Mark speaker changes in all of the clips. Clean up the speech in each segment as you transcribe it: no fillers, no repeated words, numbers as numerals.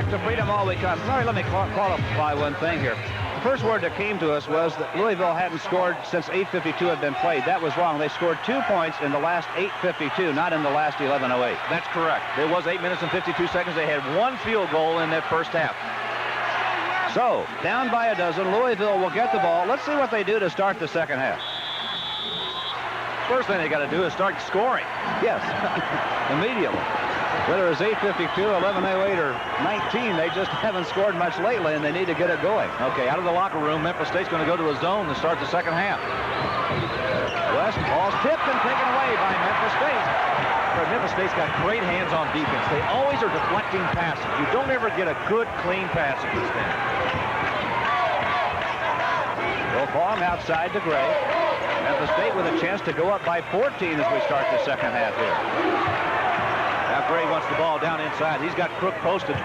Speaker 1: back to freedom all we come. Larry, let me qualify one thing here. The first word that came to us was that Louisville hadn't scored since 8:52 had been played. That was wrong. They scored 2 points in the last 8:52, not in the last 11:08.
Speaker 2: That's correct. There was 8 minutes and 52 seconds. They had 1 field goal in that first half.
Speaker 1: So, down by a dozen, Louisville will get the ball. Let's see what they do to start the second half.
Speaker 2: First thing they got to do is start scoring.
Speaker 1: Yes, immediately. Whether it's 8:52, 11:08, or 19, they just haven't scored much lately, and they need to get it going.
Speaker 2: Okay, out of the locker room, Memphis State's going to go to a zone to start the second half.
Speaker 1: West, ball's tipped and taken away by Memphis State.
Speaker 2: But Memphis State's got great hands on defense. They always are deflecting passes. You don't ever get a good, clean pass against them.
Speaker 1: Wilfong outside to Gray. Memphis State with a chance to go up by 14 as we start the second half here.
Speaker 2: Now Gray wants the ball down inside. He's got Crook posted.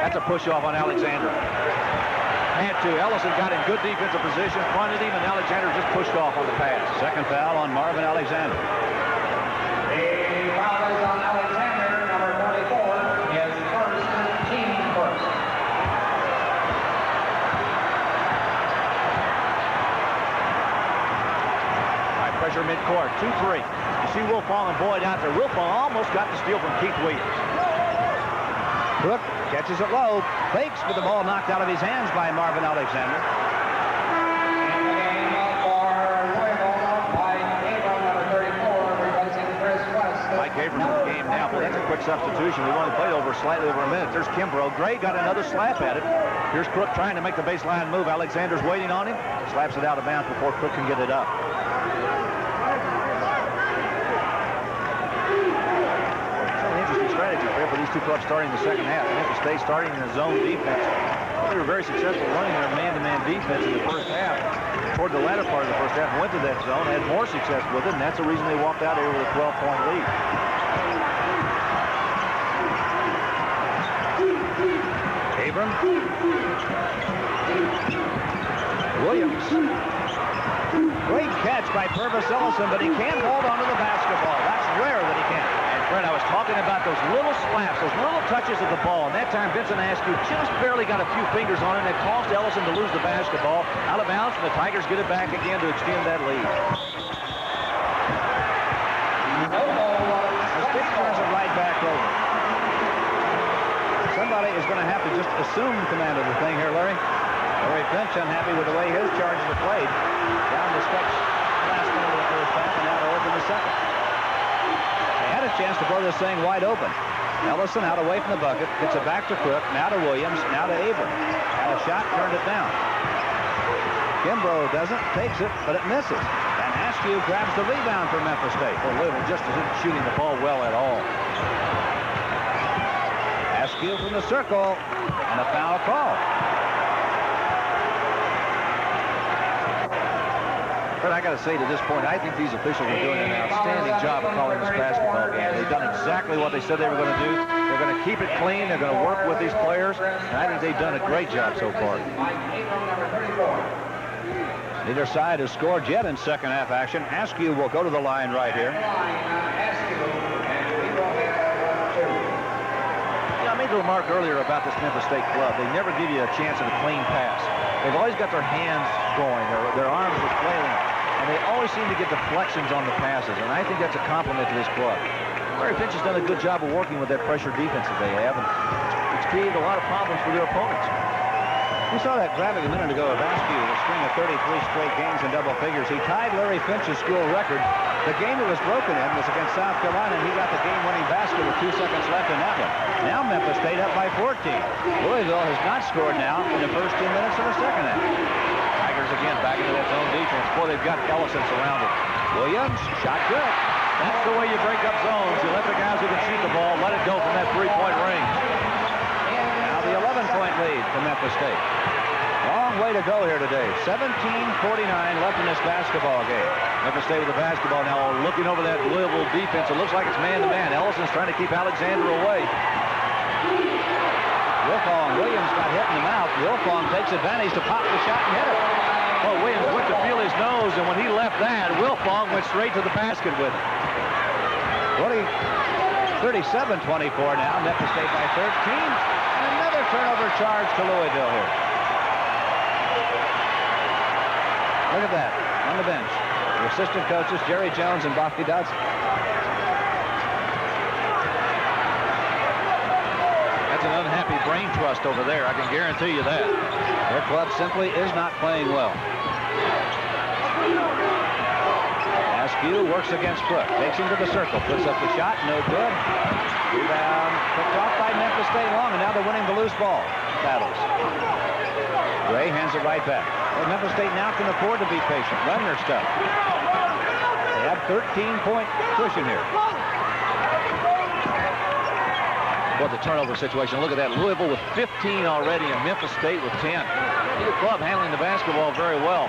Speaker 2: That's a push off on Alexander. Had to. Ellison got in good defensive position, fronted him, and Alexander just pushed off on the pass.
Speaker 1: Second foul on Marvin Alexander.
Speaker 3: The foul is on Alexander, number 44, his first, team first.
Speaker 2: High pressure midcourt, 2-3. You see Wilfong and Boyd out there. Wilfong almost got the steal from Keith Williams.
Speaker 1: Crook catches it low, fakes with the ball knocked out of his hands by Marvin Alexander.
Speaker 3: In the game for Louisville, Mike Abram, number 34, replacing Chris West.
Speaker 2: Mike Abram in the game now. Boy, that's a quick substitution. We've only played slightly over a minute. There's Kimbrough. Gray got another slap at it. Here's Crook trying to make the baseline move. Alexander's waiting on him. Slaps it out of bounds before Crook can get it up. Strategy there for these two clubs starting the second half. Memphis State starting in a zone defense. They were very successful running their man-to-man defense in the first half. Toward the latter part of the first half, went to that zone, had more success with it, and that's the reason they walked out here with a 12-point lead.
Speaker 1: Abram. Williams. Great catch by Purvis Ellison, but he can't hold onto the basketball. That's rare that he can.
Speaker 2: Fred, I was talking about those little slaps, those little touches of the ball, and that time Vincent Askew just barely got a few fingers on it, and it caused Ellison to lose the basketball. Out of bounds, and the Tigers get it back again to extend that lead.
Speaker 1: The stick turns it right back over. Somebody is going to have to just assume command of the thing here, Larry. Larry Finch unhappy with the way his charges are played. Down the stretch last minute of the first half, and now to open the second. Had a chance to blow this thing wide open. Ellison out away from the bucket, gets it back to Crook, now to Williams, now to Abram. Had a shot, turned it down. Kimbrough doesn't, takes it, but it misses. And Askew grabs the rebound for Memphis State.
Speaker 2: Well, Louisville just isn't shooting the ball well at all.
Speaker 1: Askew from the circle, and a foul call.
Speaker 2: But I got to say, to this point, I think these officials are doing an outstanding job of calling this basketball game. They've done exactly what they said they were going to do. They're going to keep it clean. They're going to work with these players. And I think they've done a great job so far.
Speaker 1: Neither side has scored yet in second half action. Askew will go to the line right here.
Speaker 2: I made the remark earlier about this Memphis State club. They never give you a chance at a clean pass. They've always got their hands going. Their arms are flailing. And they always seem to get deflections on the passes. And I think that's a compliment to this club. Larry Finch has done a good job of working with that pressure defense that they have. And it's created a lot of problems for their opponents.
Speaker 1: We saw that graphic a minute ago of Askew, a string of 33 straight games in double figures. He tied Larry Finch's school record. The game that was broken in was against South Carolina, and he got the game-winning basket with 2 seconds left in that one. Now Memphis State up by 14. Louisville has not scored now in the first 2 minutes of the second half.
Speaker 2: Tigers again back into that zone defense. Boy, they've got Ellison surrounded.
Speaker 1: Williams, shot good.
Speaker 2: That's the way you break up zones. You let the guys who can shoot the ball let it go from that three-point range.
Speaker 1: Now the 11-point lead for Memphis State. Long way to go here today. 17:49 left in this basketball game.
Speaker 2: Memphis State with the basketball now, looking over that Louisville defense. It looks like it's man-to-man. Ellison's trying to keep Alexander away.
Speaker 1: Williams got hit in the mouth. Wilfong takes advantage to pop the shot and hit it.
Speaker 2: Oh, Williams went to feel his nose, and when he left that, Wilfong went straight to the basket with it.
Speaker 1: 37-24 now. Memphis State by 13. And another turnover charge to Louisville here. Look at that on the bench. The assistant coaches, Jerry Jones and Bobby Dodson.
Speaker 2: That's an unhappy brain trust over there. I can guarantee you that.
Speaker 1: Their club simply is not playing well. Askew works against Crook. Takes him to the circle. Puts up the shot. No good. Rebound picked off by Memphis State long, and now they're winning the loose ball battles. Gray hands it right back. Well, Memphis State now can afford to be patient. Run their stuff. They have 13-point cushion here.
Speaker 2: Well, the turnover situation. Look at that. Louisville with 15 already, and Memphis State with 10. The club handling the basketball very well.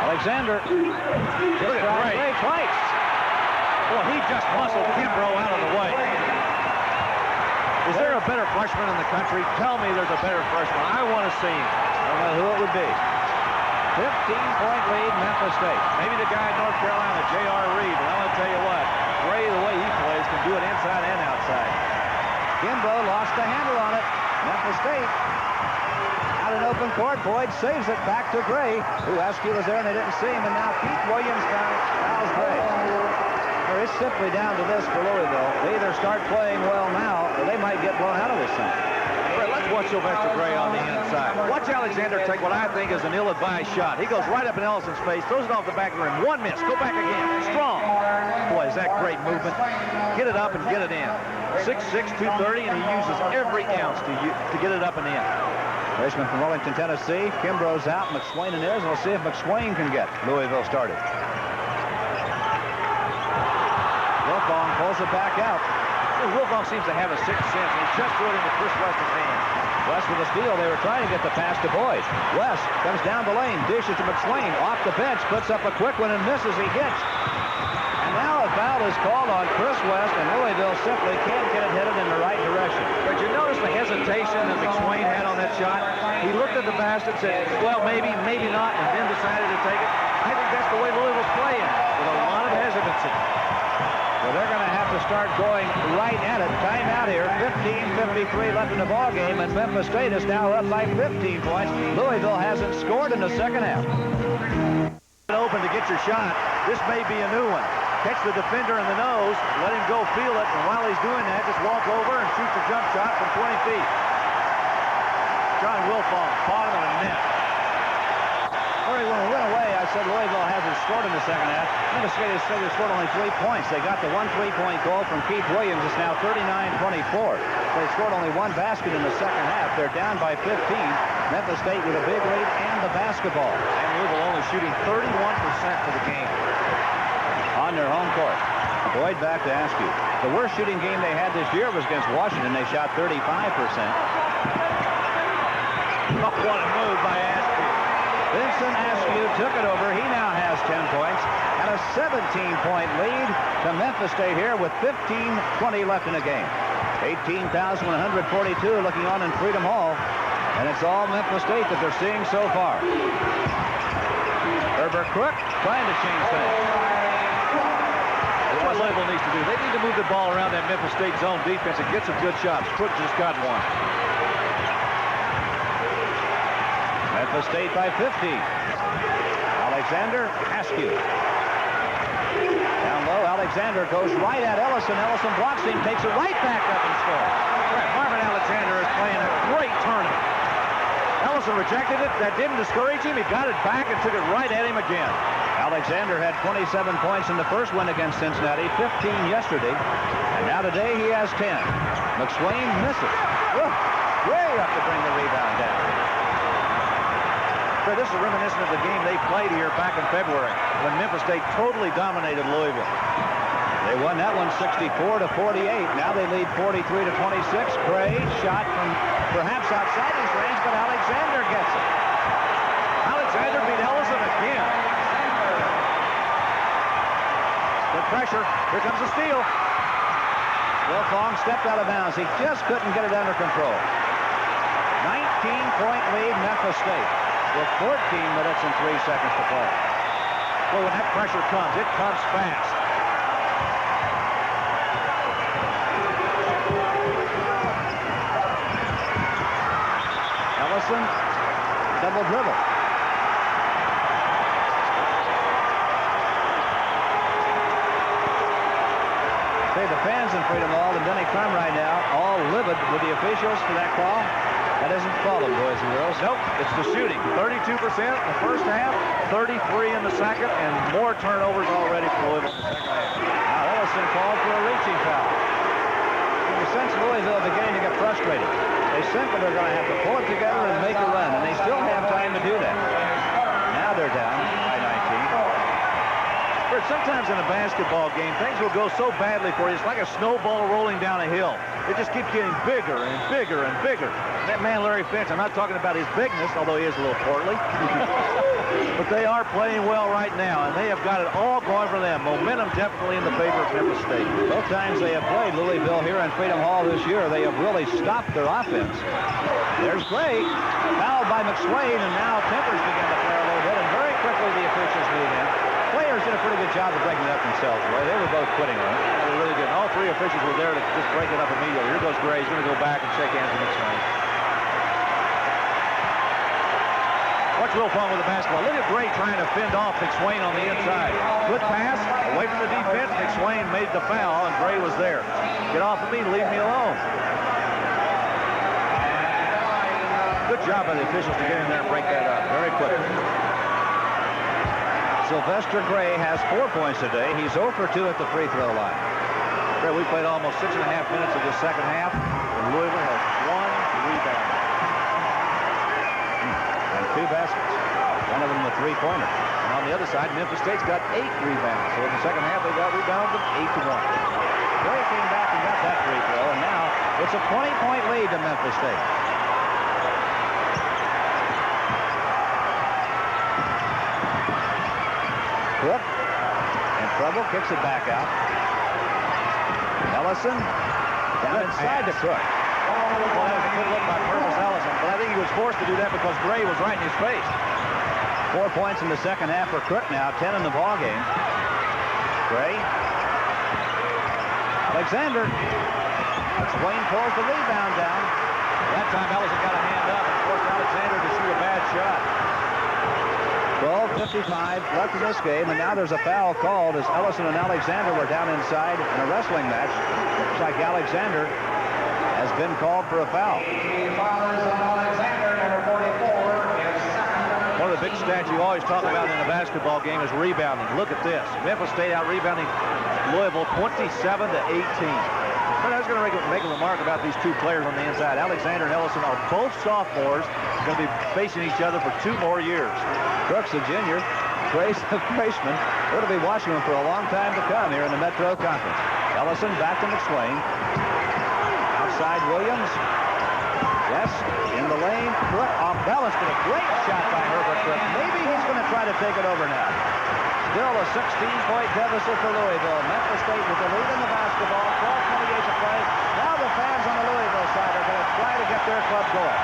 Speaker 1: Alexander.
Speaker 2: Look at Gray twice. Well, he just muscled Kimbrough out of the way. Is there a better freshman in the country? Tell me there's a better freshman. I want to see him.
Speaker 1: I don't know who it would be. 15-point lead, Memphis State.
Speaker 2: Maybe the guy in North Carolina, J.R. Reed. But I'm going to tell you what, Gray, the way he plays, can do it inside and outside.
Speaker 1: Kimbrough lost the handle on it. Memphis State out in open court. Boyd saves it back to Gray, who Askew was there and they didn't see him. And now Pete Williams fouls Gray. Well, it's simply down to this for Louisville. They either start playing well now or they might get blown out of this thing.
Speaker 2: Let's watch Sylvester Gray on the inside. Watch Alexander take what I think is an ill-advised shot. He goes right up in Ellison's face, throws it off the back of the rim. One miss. Go back again. Strong. Boy, is that great movement. Get it up and get it in. 6'6", 230, and he uses every ounce to get it up and in.
Speaker 1: Freshman from Wellington, Tennessee. Kimbrough's out. McSwain in is. We'll see if McSwain can get Louisville started. Wilfong pulls it back out.
Speaker 2: Wilfong seems to have a sixth sense, and he just threw it into Chris West's hand.
Speaker 1: West with a steal. They were trying to get the pass to Boyd. West comes down the lane, dishes to McSwain. Off the bench, puts up a quick one and misses. He hits. And now a foul is called on Chris West, and Louisville simply can't get it headed in the right direction.
Speaker 2: But you notice the hesitation that McSwain had on that shot? He looked at the basket and said, well, maybe, maybe not, and then decided to take it. I think that's the way Louisville's playing, with a lot of hesitancy.
Speaker 1: Well, they're going to have to start going right at it. Timeout here. 15:53 left in the ball game, and Memphis State is now up by 15 points. Louisville hasn't scored in the second half.
Speaker 2: Open to get your shot. This may be a new one. Catch the defender in the nose, let him go feel it, and while he's doing that, just walk over and shoot the jump shot from 20 feet. John Wilfong, bottom of the net.
Speaker 1: When we went away, I said Louisville hasn't scored in the second half. Memphis State has scored only 3 points. They got the 1 3-point goal from Keith Williams. It's now 39-24. They scored only 1 basket in the second half. They're down by 15. Memphis State with a big lead and the basketball.
Speaker 2: And Louisville only shooting 31% for the game.
Speaker 1: On their home court. Boyd back to Askew. The worst shooting game they had this year was against Washington. They shot 35%.
Speaker 2: What a move by Askew.
Speaker 1: Vincent Askew took it over. He now has 10 points and a 17-point lead to Memphis State here with 15:20 left in the game. 18,142 looking on in Freedom Hall, and it's all Memphis State that they're seeing so far. Herbert Crook trying to change things.
Speaker 2: That's what Louisville needs to do. They need to move the ball around that Memphis State zone defense and get some good shots. Crook just got one.
Speaker 1: Memphis State by 15. Alexander, Askew. Down low, Alexander goes right at Ellison. Ellison blocks him, takes it right back up and scores.
Speaker 2: Marvin Alexander is playing a great tournament. Ellison rejected it. That didn't discourage him. He got it back and took it right at him again.
Speaker 1: Alexander had 27 points in the first win against Cincinnati, 15 yesterday, and now today he has 10. McSwain misses. Way up to bring the rebound down.
Speaker 2: This is reminiscent of the game they played here back in February when Memphis State totally dominated Louisville.
Speaker 1: They won that one 64-48. Now they lead 43-26. Gray shot from perhaps outside his range, but Alexander gets it.
Speaker 2: Alexander beat Ellison again. Good pressure. Here comes the steal.
Speaker 1: Wilfong stepped out of bounds. He just couldn't get it under control. 19-point lead, Memphis State. with 14 minutes and 3 seconds to play.
Speaker 2: Well, when that pressure comes, it comes fast.
Speaker 1: Ellison, double dribble. See, the fans in Freedom Hall and Denny Crum right now, all livid with the officials for that call. That isn't followed, boys and girls.
Speaker 2: Nope, it's the shooting. 32% in the first half, 33 in the second, and more turnovers already for Louisville in the second half.
Speaker 1: Now Ellison called for a reaching foul. You can sense Louisville beginning to get frustrated. They simply are going to have to pull it together and make a run, and they still have time to do that. Now they're down by 19.
Speaker 2: But sometimes in a basketball game, things will go so badly for you. It's like a snowball rolling down a hill. It just keeps getting bigger and bigger and bigger. That man, Larry Finch, I'm not talking about his bigness, although he is a little portly. But they are playing well right now, and they have got it all going for them. Momentum definitely in the favor of Memphis State.
Speaker 1: Both times they have played Louisville here in Freedom Hall this year, they have really stopped their offense. There's Gray, fouled by McSwain, and now Tempers begin to play a little bit, and very quickly the officials move in. Players did a pretty good job of breaking it up themselves, Roy. They were both quitting on it.
Speaker 2: They really did. All three officials were there to just break it up immediately. Here goes Gray. He's going to go back and shake hands with McSwain. What's real fun with the basketball? Look at Gray trying to fend off McSwain on the inside. Good pass, away from the defense. McSwain made the foul, and Gray was there. Get off of me, leave me alone. Good job by the officials to get in there and break that up very quickly.
Speaker 1: Sylvester Gray has 4 points today. He's 0 for 2 at the free throw line.
Speaker 2: Gray, we played almost 6.5 minutes of the second half, and Louisville has 1 rebound.
Speaker 1: And 2 baskets. One of them a three-pointer.
Speaker 2: And on the other side, Memphis State's got 8 rebounds. So in the second half, they got rebounded 8-1.
Speaker 1: Gray came back and got that free throw, and now it's a 20-point lead to Memphis State. Cook in trouble, kicks it back out. Ellison down inside to Cook.
Speaker 2: Well, that was a good look by Memphis Ellison, but I think he was forced to do that because Gray was right in his face.
Speaker 1: 4 points in the second half for Cook now, 10 in the ball game. Gray. Alexander. Swain pulls the rebound down.
Speaker 2: That time Ellison got a hand up and forced Alexander to shoot a bad shot.
Speaker 1: 12:55 left in this game, and now there's a foul called as Ellison and Alexander were down inside in a wrestling match. Looks like Alexander has been called for a foul.
Speaker 2: One of the big stats you always talk about in a basketball game is rebounding. Look at this. Memphis State out rebounding Louisville 27-18. But I was going to make a remark about these two players on the inside. Alexander and Ellison are both sophomores, going to be facing each other for 2 more years.
Speaker 1: Brooks, a junior, Gray's a freshman. We're going to be watching him for a long time to come here in the Metro Conference. Ellison back to McSwain. Outside Williams. Yes, in the lane. Crook off balance, but a great shot by Herbert Crook. Maybe he's going to try to take it over now. Still a 16-point deficit for Louisville. Memphis State with the lead in the basketball. 12:28 to play. Now the fans on the Louisville side are going to try to get their club going.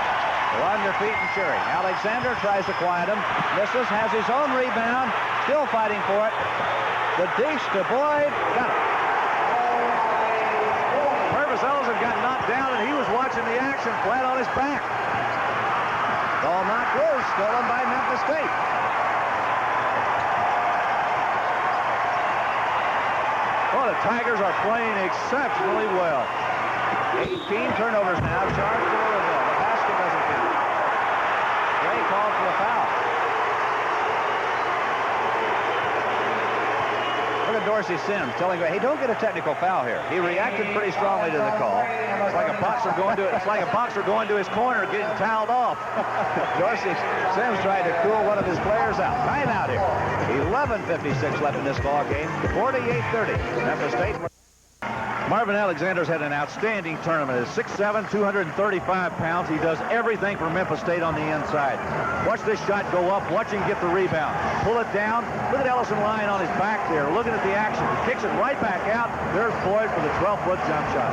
Speaker 1: They're on their feet and cheering. Alexander tries to quiet him. Misses, has his own rebound. Still fighting for it. The dish to Boyd. Got it.
Speaker 2: Memphis Ellison got knocked down, and he was watching the action flat on his back.
Speaker 1: Ball knocked loose. Stolen by Memphis State.
Speaker 2: Well, the Tigers are playing exceptionally well.
Speaker 1: 18 turnovers now. Charge to Louisville. The basket doesn't count. Gray called for a foul. Look at Dorsey Sims telling Gray, hey, don't get a technical foul here. He reacted pretty strongly to the call.
Speaker 2: It's like a boxer going to his corner, getting toweled off.
Speaker 1: Dorsey Sims tried to cool one of his players out. Timeout here. 11:56 left in this ball game. 48-30. Memphis State.
Speaker 2: Marvin Alexander's had an outstanding tournament. He's 6'7", 235 pounds. He does everything for Memphis State on the inside. Watch this shot go up. Watch him get the rebound. Pull it down. Look at Ellison lying on his back there, looking at the action. He kicks it right back out. There's Boyd for the 12-foot jump shot.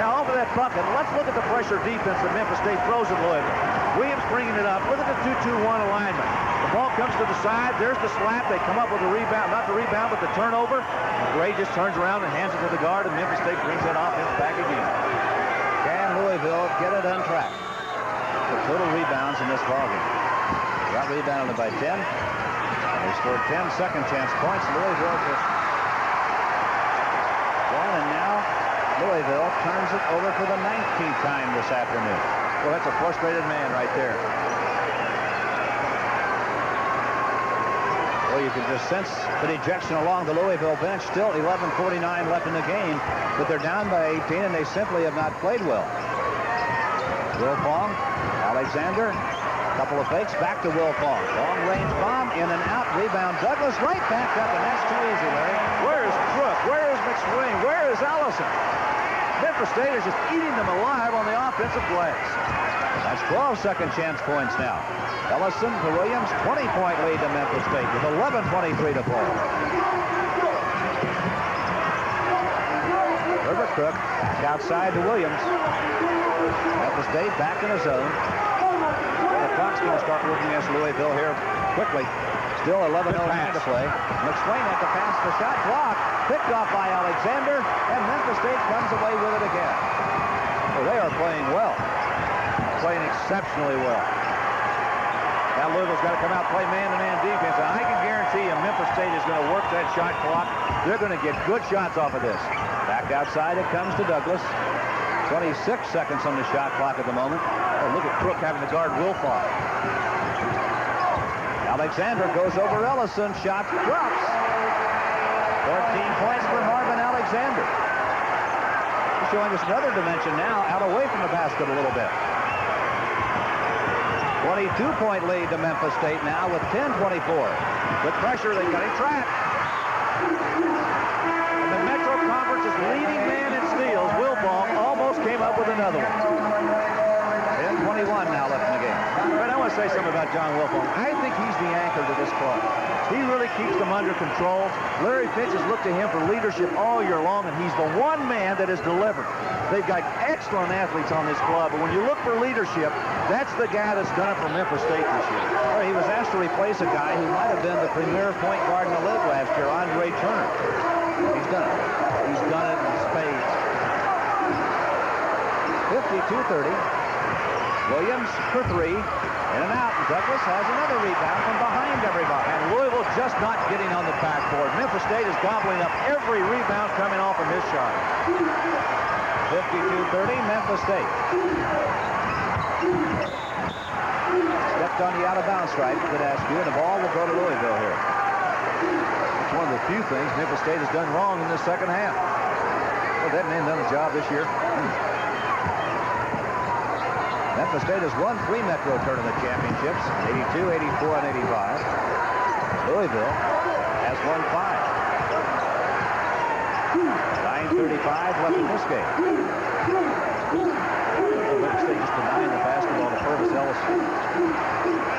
Speaker 2: Now, off of that bucket, let's look at the pressure defense that Memphis State throws at Louisville. Williams bringing it up. Look at the 2-2-1 alignment. The ball comes to the side. There's the slap. They come up with a rebound. Not the rebound, but the turnover. And Gray just turns around and hands it to the guard, and Memphis State brings that offense back again.
Speaker 1: Can Louisville get it on track? The total rebounds in this ballgame. Got rebounded by 10. They scored 10 second chance points. Louisville just one, and now Louisville turns it over for the 19th time this afternoon.
Speaker 2: Well, that's a frustrated man right there.
Speaker 1: Well, you can just sense the dejection along the Louisville bench. Still 11:49 left in the game, but they're down by 18, and they simply have not played well. Wilfong, Alexander, couple of fakes, back to Wilfong. Long-range bomb, in and out, rebound. Douglas right back up, and that's too easy, Larry.
Speaker 2: Where is Crook? Where is McSwing? Where is Allison? Memphis State is just eating them alive on the offensive glass.
Speaker 1: That's 12 second chance points now. Ellison to Williams, 20-point lead to Memphis State with 11:23 to play. Herbert Crook outside to Williams. Memphis State back in the zone. The clock's going to start working against Louisville here quickly. Still 11:09 to play. McSwain had to pass the shot clock. Picked off by Alexander, and Memphis State comes away with it again. Well, they are playing well.
Speaker 2: Playing exceptionally well. Now Louisville's got to come out and play man-to-man defense. And I can guarantee you Memphis State is going to work that shot clock. They're going to get good shots off of this.
Speaker 1: Back outside it comes to Douglas. 26 seconds on the shot clock at the moment.
Speaker 2: Oh, look at Crook having to guard Wilfong.
Speaker 1: Alexander goes over Ellison. Shot drops. 14 points for Marvin Alexander. He's showing us another dimension now, out away from the basket a little bit. 22-point lead to Memphis State now with 10:24. With pressure, they got him trapped.
Speaker 2: And the Metro Conference's leading man in steals, Wilfong, almost came up with another one.
Speaker 1: 10:21 now left in the game.
Speaker 2: But I want to say something about John Wilfong. I think he's the anchor to this club. He really keeps them under control. Larry Finch has looked to him for leadership all year long, and he's the one man that has delivered. They've got excellent athletes on this club, but when you look for leadership, that's the guy that's done it for Memphis State this year.
Speaker 1: Well, he was asked to replace a guy who might have been the premier point guard in the league last year, Andre Turner. He's done it. He's done it in spades. 52-30. Williams for three. In and out, and Douglas has another rebound from behind everybody.
Speaker 2: And Louisville just not getting on the backboard. Memphis State is gobbling up every rebound coming off from his shot.
Speaker 1: 52-30, Memphis State. Stepped on the out-of-bounds stripe with Askew, and the ball will go to Louisville here.
Speaker 2: It's one of the few things Memphis State has done wrong in the second half. Well, that man done the job this year.
Speaker 1: Memphis State has won 3 Metro Tournament championships, 82, 84, and 85. Louisville has won 5. 9:35 left in this game.
Speaker 2: Memphis State just denying the basketball to Purvis Ellison.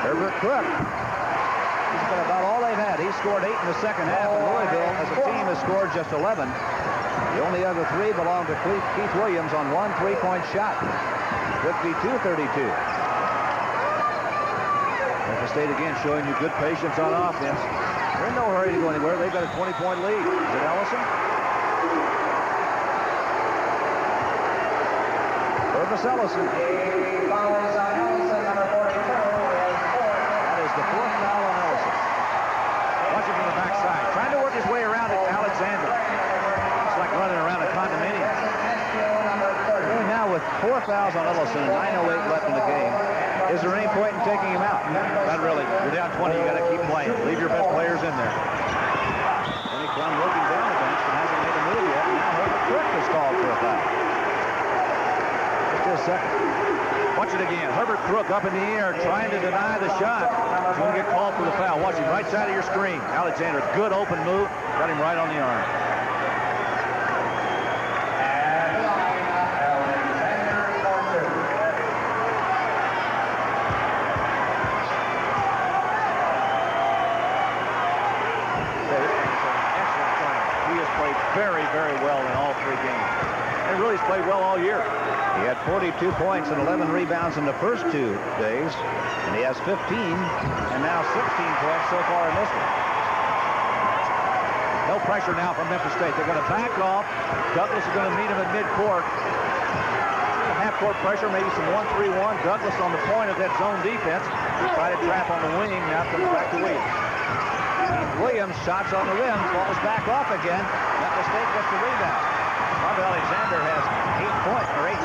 Speaker 1: Herbert Crook. He's been about all they've had. He scored 8 in the second half, and Louisville, as a team, has scored just 11. The only other 3 belong to Keith Williams on 1 3-point shot. 52-32.
Speaker 2: Memphis State again showing you good patience on offense. They're in no hurry to go anywhere. They've got a 20-point lead. Is it Ellison?
Speaker 1: Purvis Ellison. That is the 4th foul on Ellison.
Speaker 2: Watch it from the backside. Trying to work his way around it, Alexander. It's like running around a condominium.
Speaker 1: Now with 4 fouls on Ellison and 9:08 left in the game, is there any point in taking him out?
Speaker 2: Not really. You're down 20. You got to keep playing. Leave your best players in there.
Speaker 1: Kenny Klum looking down the bench, but hasn't made a move yet. Now Herbert Crook is called for a foul. Just a second.
Speaker 2: Watch it again. Herbert Crook up in the air trying to deny the shot. He's going to get called for the foul. Watch him right side of your screen. Alexander, good open move. Got him right on the arm. Very, very well in all 3 games. And really has played well all year.
Speaker 1: He had 42 points and 11 rebounds in the first 2 days, and he has 15 and now 16 points so far in this one.
Speaker 2: No pressure now from Memphis State. They're going to back off. Douglas is going to meet him at midcourt. Half-court pressure, maybe some 1-3-1. Douglas on the point of that zone defense. Try to trap on the wing. Now comes back to Williams.
Speaker 1: Williams shots on the rim, falls back off again. Memphis State gets the rebound. Marvin Alexander has 8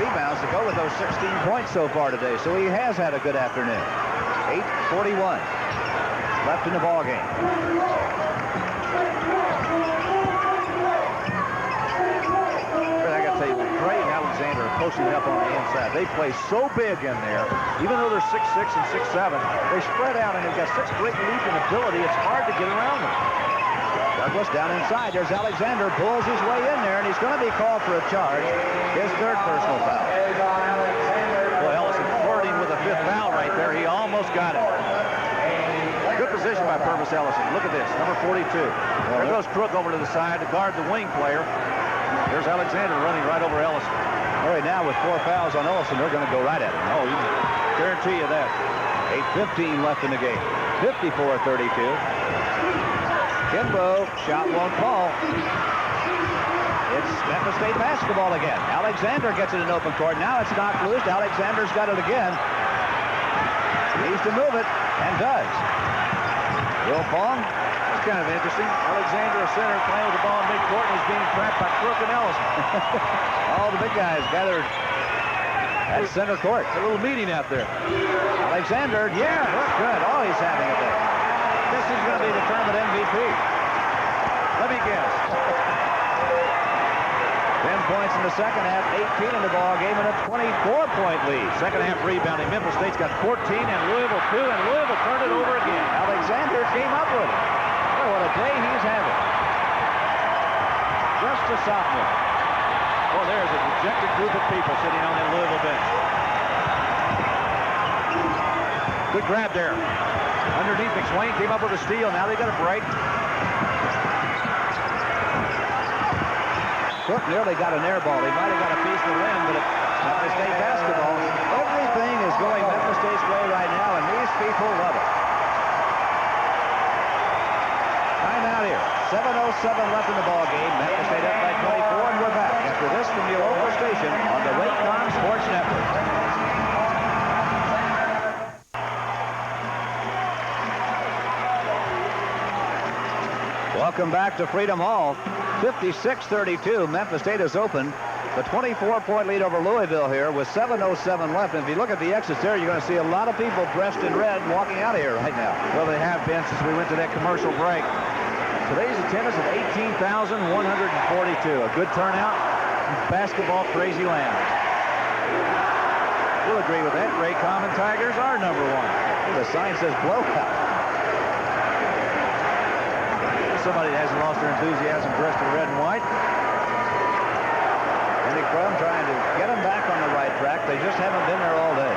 Speaker 1: rebounds to go with those 16 points so far today. So he has had a good afternoon. 8:41 left in the ball game.
Speaker 2: I got to tell you, Gray and Alexander are posting up on the inside. They play so big in there. Even though they're 6'6" and 6'7", they spread out and they've got such great leaping ability. It's hard to get around them.
Speaker 1: Douglas down inside. There's Alexander. Pulls his way in there, and he's going to be called for a charge. His 3rd personal foul.
Speaker 2: Boy, Ellison flirting with a 5th foul right there. He almost got it. Good position by Purvis Ellison. Look at this, number 42. There goes Crook over to the side to guard the wing player. There's Alexander running right over Ellison.
Speaker 1: All right, now with 4 fouls on Ellison, they're going to go right at him.
Speaker 2: Oh, you can guarantee you that.
Speaker 1: 8:15 left in the game. 54-32. Kimbrough, shot won't fall. It's Memphis State basketball again. Alexander gets it in open court. Now it's knocked loose. Alexander's got it again. Needs to move it, and does. Wilfong.
Speaker 2: It's kind of interesting. Alexander, a center, playing with the ball in midcourt, and is being trapped by Crook and Ellison.
Speaker 1: All the big guys gathered at center court.
Speaker 2: A little meeting out there.
Speaker 1: Alexander, yeah, good. Oh, he's having a day. This is going to be the tournament MVP.
Speaker 2: Let me guess.
Speaker 1: 10 points in the second half, 18 in the ball game, and a 24-point lead.
Speaker 2: Second half rebounding. Memphis State's got 14 and Louisville 2, and Louisville turned it over again.
Speaker 1: Alexander came up with it. Boy, what a day he's having. Just a sophomore.
Speaker 2: Well, there's a dejected group of people sitting on that Louisville bench. Good grab there. Underneath, McSwain came up with a steal. Now they got a break.
Speaker 1: Crook nearly got an air ball. He might have got a piece of the rim, but it's Memphis State basketball. Everything is going Memphis State's way right now, and these people love it. Timeout here. 7:07 left in the ball game. Memphis State up by 24, and we're back after this from your local station on the Waycom Sports Network. Welcome back to Freedom Hall. 56-32. Memphis State is open. The 24-point lead over Louisville here with 7:07 left. And if you look at the exits there, you're going to see a lot of people dressed in red walking out of here right now.
Speaker 2: Well, they have been since we went to that commercial break. Today's attendance at 18,142. A good turnout in basketball crazy land. We'll agree with that. Raycom and Tigers are number 1.
Speaker 1: The sign says blowout.
Speaker 2: Somebody that hasn't lost their enthusiasm dressed in red and white.
Speaker 1: Andy Crum trying to get them back on the right track. They just haven't been there all day.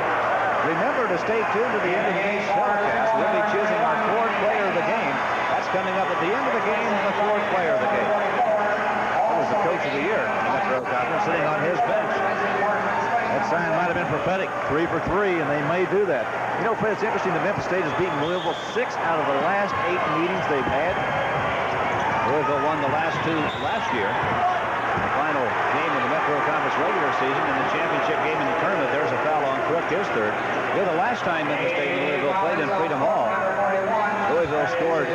Speaker 1: Remember to stay tuned to the end of the game forecast. We'll be choosing our 4th player of the game. That's coming up at the end of the game, the 4th player of the game. That was the coach of the year in the Metro Conference sitting on his bench.
Speaker 2: That sign might have been prophetic. 3 for 3, and they may do that. You know, Fred, it's interesting that Memphis State has beaten Louisville 6 out of the last 8 meetings they've had.
Speaker 1: Louisville won the last 2 last year. The final game of the Metro Conference regular season and the championship game in the tournament. There's a foul on Crook, his 3rd. Yeah, the last time Memphis State and Louisville played in Freedom Hall, Louisville scored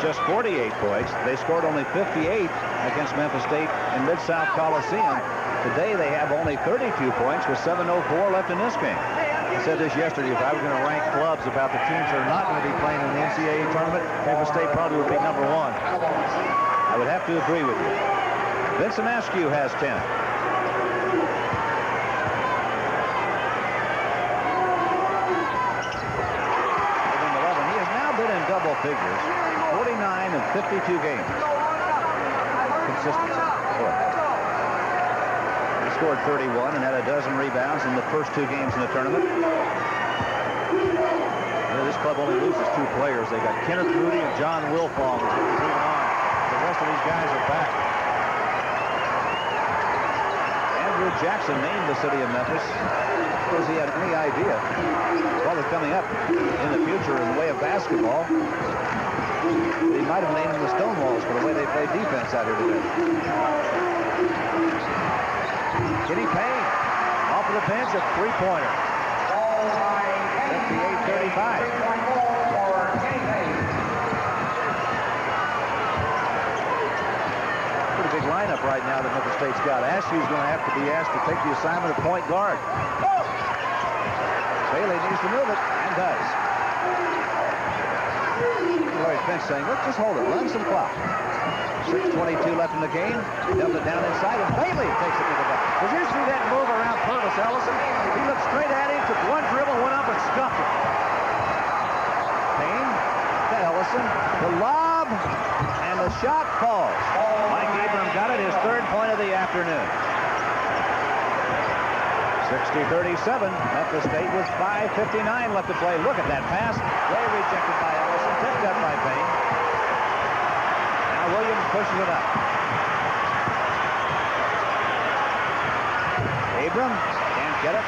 Speaker 1: just 48 points. They scored only 58 against Memphis State in Mid-South Coliseum. Today they have only 32 points with 7:04 left in this game.
Speaker 2: I said this yesterday, if I was going to rank clubs about the teams that are not going to be playing in the NCAA tournament, Memphis State probably would be number 1.
Speaker 1: I would have to agree with you. Vincent Askew has 10. He has now been in double figures, 49 and 52 games. Consistency. He scored 31 and had a dozen rebounds in the first 2 games in the tournament.
Speaker 2: This club only loses 2 players. They got Kenneth Moody and John Wilfong moving on. The rest of these guys are back.
Speaker 1: Andrew Andrew Jackson named the city of Memphis because he had any idea what was coming up in the future in the way of basketball. He might have named them the Stonewalls for the way they play defense out here today. Kenny Payne off of the bench, a three-pointer. 58-35. Big lineup right now that Memphis State's got. Ashby's going to have to be asked to take the assignment of point guard. Bailey needs to move it, and does. Larry Finch saying, look, just hold it, run some clock. 6:22 left in the game. Dump it down inside, and Bailey takes it to the back. Did you see that move around Purvis Ellison? He looked straight at him, took one dribble, went up and stuffed it. Payne to Ellison, the lob, and the shot falls. Mike Abram got it, his third point of the afternoon. 60-37. Memphis State with 5:59 left to play. Look at that pass. Way rejected by Ellison, picked up by Payne. Now Williams pushes it up. Abram can't get it.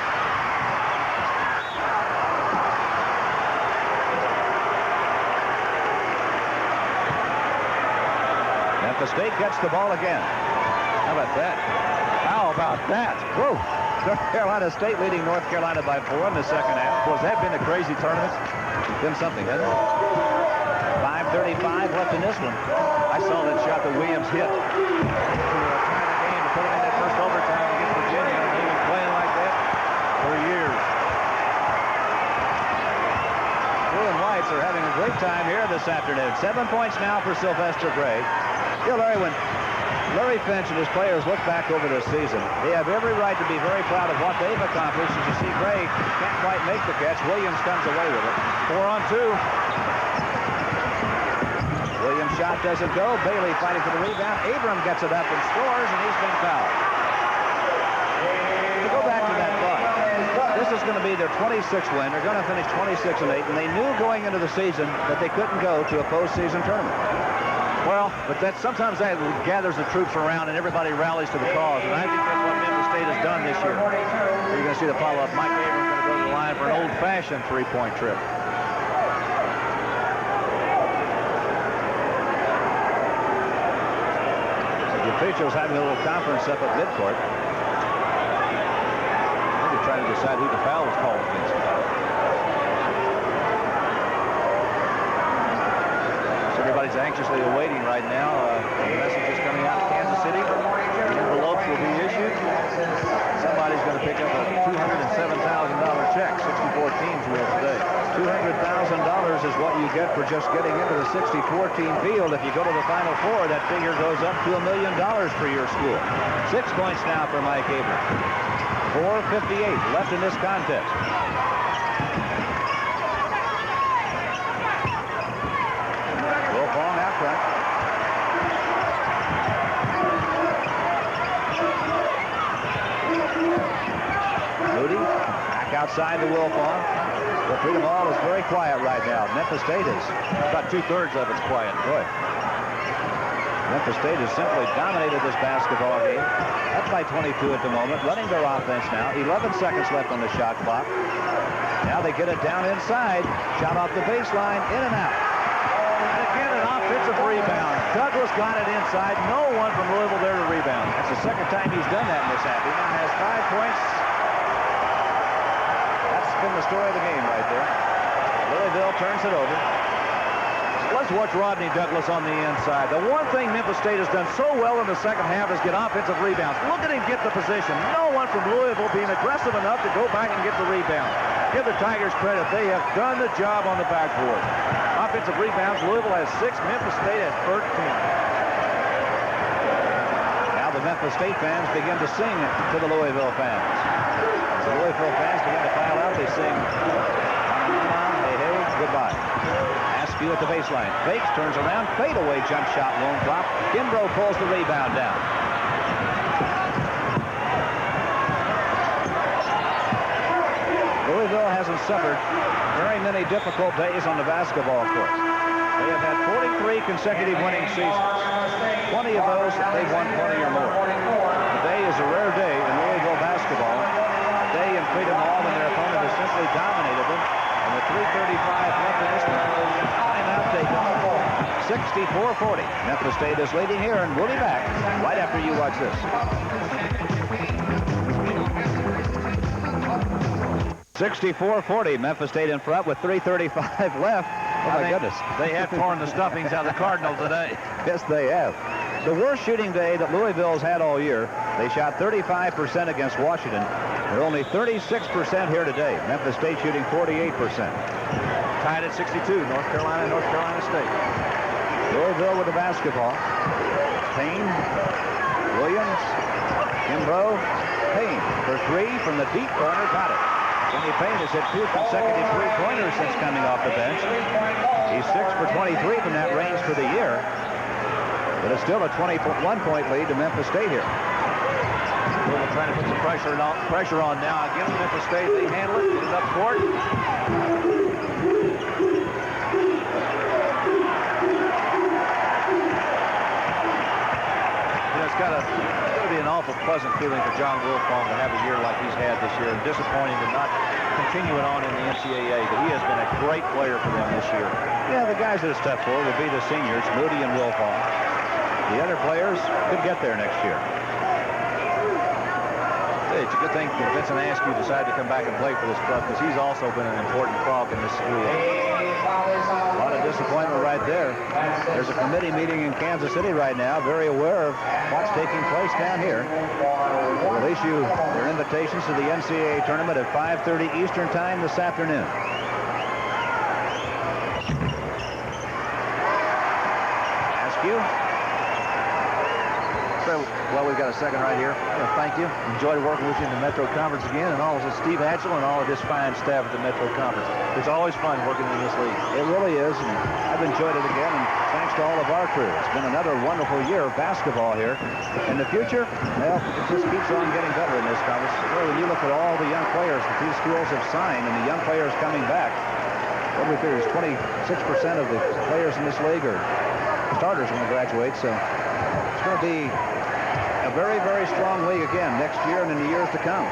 Speaker 1: Memphis State gets the ball again. How about that? How about that? Whoa! North Carolina State leading North Carolina by 4 in the second half. Of course, that been a crazy tournament. Been something, hasn't it? 5:35 left in this one. I saw that shot that Williams hit to tie the game to put him in that first overtime against Virginia. And they've been playing like that for years. Blue and Whites are having a great time here this afternoon. 7 points now for Sylvester Gray. You know, Larry, when Larry Finch and his players look back over the season, they have every right to be very proud of what they've accomplished. As you see, Gray can't quite make the catch. Williams comes away with it. 4-on-2. Williams' shot doesn't go. Bailey fighting for the rebound. Abram gets it up and scores, and he's been fouled. To go back to that thought, this is going to be their 26th win. They're going to finish 26-8, and they knew going into the season that they couldn't go to a postseason tournament. Well, but that sometimes that gathers the troops around and everybody rallies to the cause, and I think that's what Memphis State has done this year. You're going to see the follow-up. Mike Abrams going to go to the line for an old-fashioned three-point trip. The officials having a little conference up at midcourt. I think they're trying to decide who the foul was called against. Everybody's anxiously awaiting right now. The message is coming out of Kansas City. Envelopes will be issued. Somebody's going to pick up a $207,000 check. 64 teams will today. $200,000 is what you get for just getting into the 64-team field. If you go to the Final Four, that figure goes up to $1 million for your school. 6 points now for Mike Abrams. 4:58 left in this contest. Moody back outside the Wilfong. The Freedom Hall is very quiet right now. Memphis State is about 2/3 of it's quiet. Boy. Memphis State has simply dominated this basketball game. Up by 22 at the moment. Running their offense now. 11 seconds left on the shot clock. Now they get it down inside. Shot off the baseline. In and out. And again, an offensive rebound. Douglas got it inside. No one from Louisville there to rebound. That's the second time he's done that in this half. He now has 5 points. That's been the story of the game right there. Louisville turns it over. Let's watch Rodney Douglas on the inside. The one thing Memphis State has done so well in the second half is get offensive rebounds. Look at him get the position. No one from Louisville being aggressive enough to go back and get the rebound. Give the Tigers credit. They have done the job on the backboard. Offensive rebounds, Louisville has 6, Memphis State has 13. Now the Memphis State fans begin to sing to the Louisville fans. As the Louisville fans begin to file out, they sing, hey, hey, goodbye. Askew at the baseline. Fakes, turns around, fadeaway jump shot, lone drop. Kimbrough pulls the rebound down. Louisville hasn't suffered very many difficult days on the basketball court. They have had 43 consecutive winning seasons. 20 of those, they've won 20 or more. Today is a rare day in Louisville basketball. They in freedom all when their opponent has simply dominated them. And with 3:35 left in this one, timeout taken. 64-40. Memphis State is leading here, and we'll be back right after you watch this. 64-40. Memphis State in front with 3:35 left. Oh, my goodness.
Speaker 2: They have torn the stuffings out of the Cardinal today.
Speaker 1: Yes, they have. The worst shooting day that Louisville's had all year. They shot 35% against Washington. They're only 36% here today. Memphis State shooting 48%.
Speaker 2: Tied at 62, North Carolina State.
Speaker 1: Louisville with the basketball. Payne, Williams, Kimbrough, Payne for three from the deep corner, got it. Kenny Payne has hit 2 consecutive three-pointers since coming off the bench. He's 6 for 23 from that range for the year. But it's still a 21-point lead to Memphis State here.
Speaker 2: Louisville trying to put some pressure on now against Memphis State. They handle it, get it up court. It's got to be an awful pleasant feeling for John Wilfong to have a year like he's had this year, and disappointing to not continue it on in the NCAA, but he has been a great player for them this year.
Speaker 1: Yeah, the guys that have stepped forward will be the seniors, Moody and Wilfong. The other players could get there next year.
Speaker 2: Hey, it's a good thing that Vincent Askew decided to come back and play for this club, because he's also been an important cog in this league.
Speaker 1: A lot of disappointment right there. There's a committee meeting in Kansas City right now, very aware of what's taking place down here. They'll issue their invitations to the NCAA tournament at 5:30 Eastern time this afternoon. Askew.
Speaker 2: Well, we've got a second right here. Thank you. Enjoyed working with you in the Metro Conference again, and also Steve Hatchell and all of his fine staff at the Metro Conference. It's always fun working in this league.
Speaker 1: It really is, and I've enjoyed it again, and thanks to all of our crew. It's been another wonderful year of basketball here. In the future, well, it just keeps on getting better in this conference. Well, when you look at all the young players that these schools have signed and the young players coming back, what we figure is 26% of the players in this league are starters when they graduate, so it's going to be a very, very strong league again next year and in the years to come.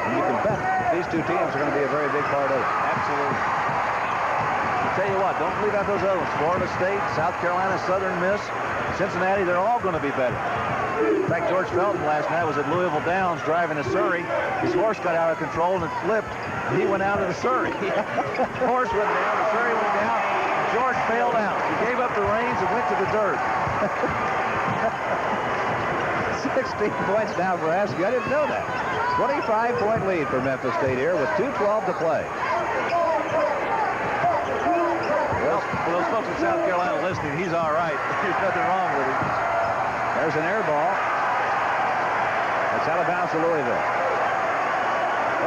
Speaker 1: And you can bet these two teams are going to be a very big part of it.
Speaker 2: Absolutely. I'll tell you what, don't leave out those other ones. Florida State, South Carolina, Southern Miss, Cincinnati, they're all going to be better. In fact, George Felton last night was at Louisville Downs driving to Surrey. His horse got out of control and it flipped. He went out of the Surrey. The horse went down, the Surrey went down. George bailed out. He gave up the reins and went to the dirt.
Speaker 1: 16 points now for Askew. I didn't know that. 25-point lead for Memphis State here with 2:12 to play.
Speaker 2: Well, for those folks in South Carolina listening, he's all right. There's nothing wrong with him.
Speaker 1: There's an air ball. It's out of bounds to Louisville.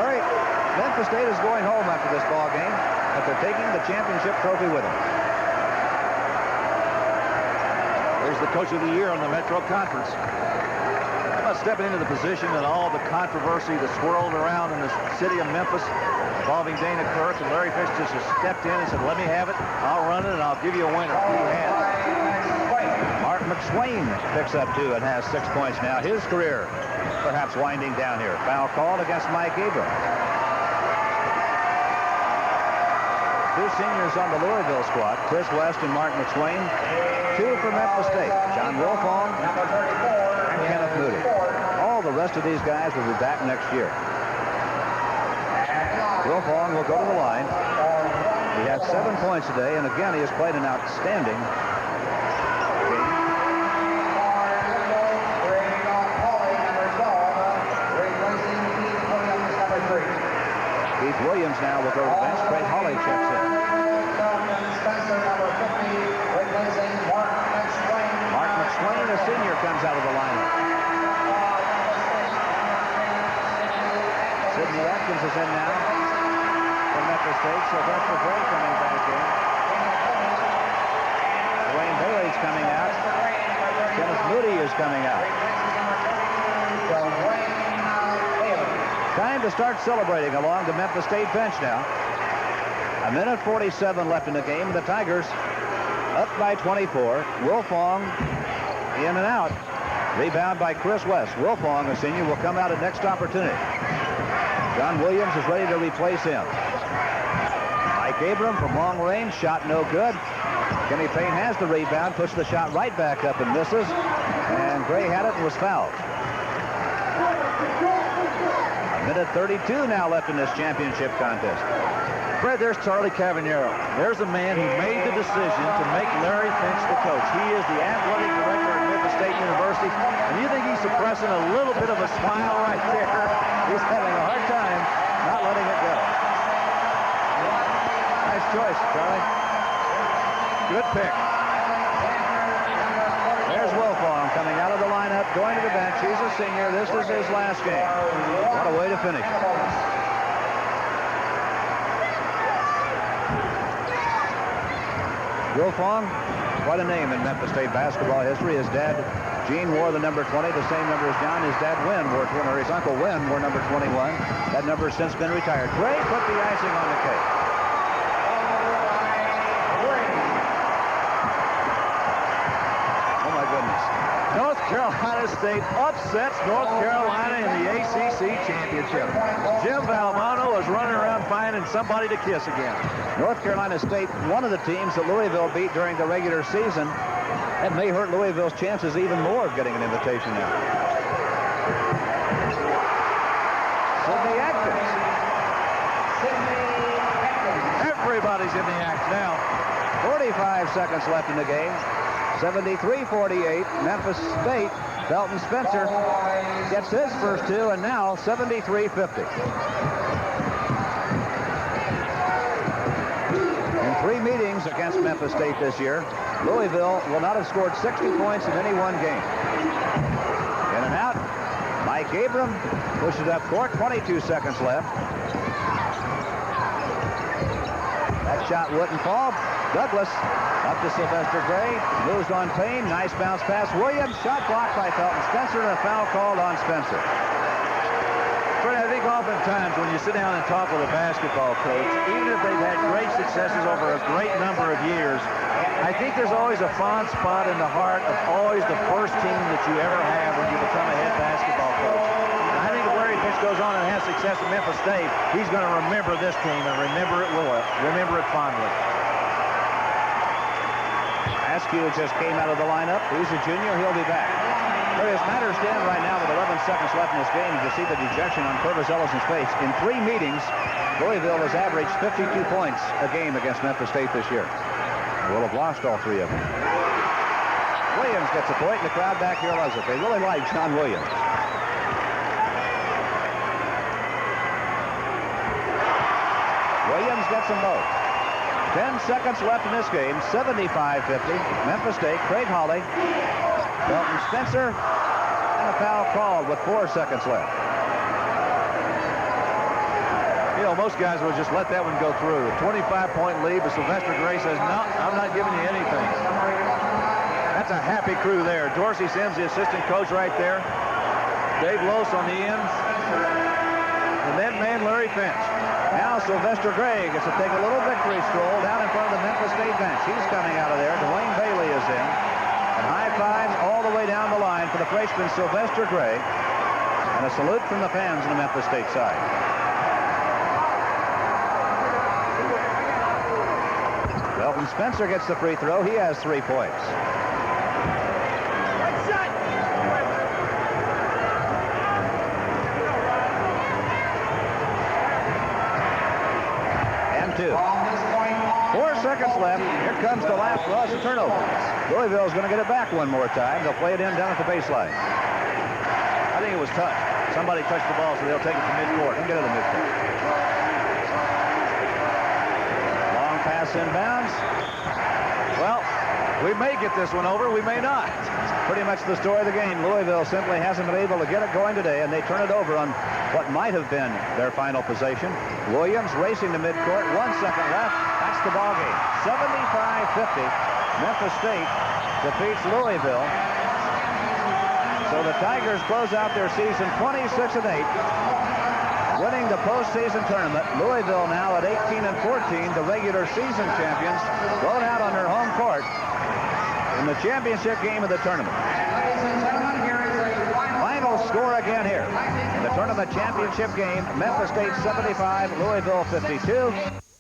Speaker 1: All right, Memphis State is going home after this ball game, but they're taking the championship trophy with them.
Speaker 2: There's the coach of the year on the Metro Conference. About stepping into the position and all the controversy that swirled around in the city of Memphis involving Dana Kirk, and Larry Fish just stepped in and said, let me have it, I'll run it, and I'll give you a winner. He had it.
Speaker 1: Mark McSwain picks up 2 and has 6 points now. His career perhaps winding down here. Foul called against Mike Abram. 2 seniors on the Louisville squad, Chris West and Mark McSwain. 2 for Memphis State, John Wilfong and Kenneth Moody. All the rest of these guys will be back next year. Wilfong will go to the line. He had 7 points today, and again, he has played an outstanding game. Keith Williams now will go to the bench. Craig Hawley checks in. Mark McSwain, a senior, comes out of the lineup. Sidney Atkins is in now from Memphis State. Sylvester Gray coming back in. Dwayne Bailey's coming out. Kenneth Moody is coming out. Time to start celebrating along the Memphis State bench now. 1:47 left in the game. The Tigers up by 24. Wilfong in and out. Rebound by Chris West. Wilfong, a senior, will come out at next opportunity. John Williams is ready to replace him. Mike Abram from long range, shot no good. Kenny Payne has the rebound, puts the shot right back up and misses. And Gray had it and was fouled. A minute 32 now left in this championship contest.
Speaker 2: Fred, there's Charlie Cavagnaro. There's a man who made the decision to make Larry Finch the coach. He is the athletic director at Memphis State University. And you think he's suppressing a little bit of a smile right there? He's having a hard time not letting it go.
Speaker 1: Nice choice, Charlie. Good pick. There's Wilfong coming out of the lineup, going to the bench. He's a senior. This is his last game. What a way to finish. Wilfong, quite a name in Memphis State basketball history. His dad, Gene, wore the number 20, the same number as John. His dad, Wynn, wore 20, or his uncle, Wynn, wore number 21. That number has since been retired. Gray put the icing on the cake. Oh, my goodness.
Speaker 2: North Carolina State upsets North Carolina in the ACC championship. Jim Valvano is running around finding somebody to kiss again.
Speaker 1: North Carolina State, one of the teams that Louisville beat during the regular season. That may hurt Louisville's chances even more of getting an invitation now. Sidney Atkins.
Speaker 2: Everybody's in the act now.
Speaker 1: 45 seconds left in the game. 73-48. Memphis State. Felton Spencer gets his first two, and now 73-50. In 3 meetings against Memphis State this year, Louisville will not have scored 60 points in any one game. In and out. Mike Abram pushes up court. 22 seconds left. That shot wouldn't fall. Douglas up to Sylvester Gray. Moves on Payne. Nice bounce pass. Williams. Shot blocked by Felton Spencer, and a foul called on Spencer.
Speaker 2: Fred, I think oftentimes when you sit down and talk with a basketball coach, even if they've had great successes over a great number of years, I think there's always a fond spot in the heart of always the first team that you ever have when you become a head basketball coach. And I think if Larry Finch goes on and has success at Memphis State, he's going to remember this team and remember it fondly.
Speaker 1: Askew just came out of the lineup. He's a junior. He'll be back. Where as matters stand right now with 11 seconds left in this game, you see the dejection on Purvis Ellison's face. In 3 meetings, Louisville has averaged 52 points a game against Memphis State this year. We'll have lost all 3 of them. Williams gets a point, and the crowd back here loves it. They really like John Williams. Williams gets them both. 10 seconds left in this game. 75-50. Memphis State. Craig Hawley. Felton Spencer. And a foul called with 4 seconds left.
Speaker 2: You know, most guys would just let that one go through. A 25-point lead, but Sylvester Gray says, no, I'm not giving you anything. That's a happy crew there. Dorsey Sims, the assistant coach right there. Dave Lose on the ends. And then man Larry Finch.
Speaker 1: Now Sylvester Gray gets to take a little victory stroll down in front of the Memphis State bench. He's coming out of there. Dwayne Bailey is in. And high fives all the way down the line for the freshman Sylvester Gray. And a salute from the fans on the Memphis State side. Felton Spencer gets the free throw. He has 3 points. And 2. 4 seconds left. Here comes the last rush of turnover. Louisville's going to get it back one more time. They'll play it in down at the baseline.
Speaker 2: I think it was touched. Somebody touched the ball, so they'll take it to midcourt.
Speaker 1: Get it to midcourt. Long pass inbounds.
Speaker 2: Well, we may get this one over. We may not.
Speaker 1: Pretty much the story of the game. Louisville simply hasn't been able to get it going today, and they turn it over on what might have been their final possession. Williams racing to midcourt. 1 second left. That's the ball game. 75-50. Memphis State defeats Louisville. So the Tigers close out their season 26-8, winning the postseason tournament. Louisville now at 18-14, the regular season champions, blown out on their home court in the championship game of the tournament.
Speaker 3: Ladies and gentlemen, here is
Speaker 1: score again here. In the tournament championship game, Memphis State 75, Louisville 52.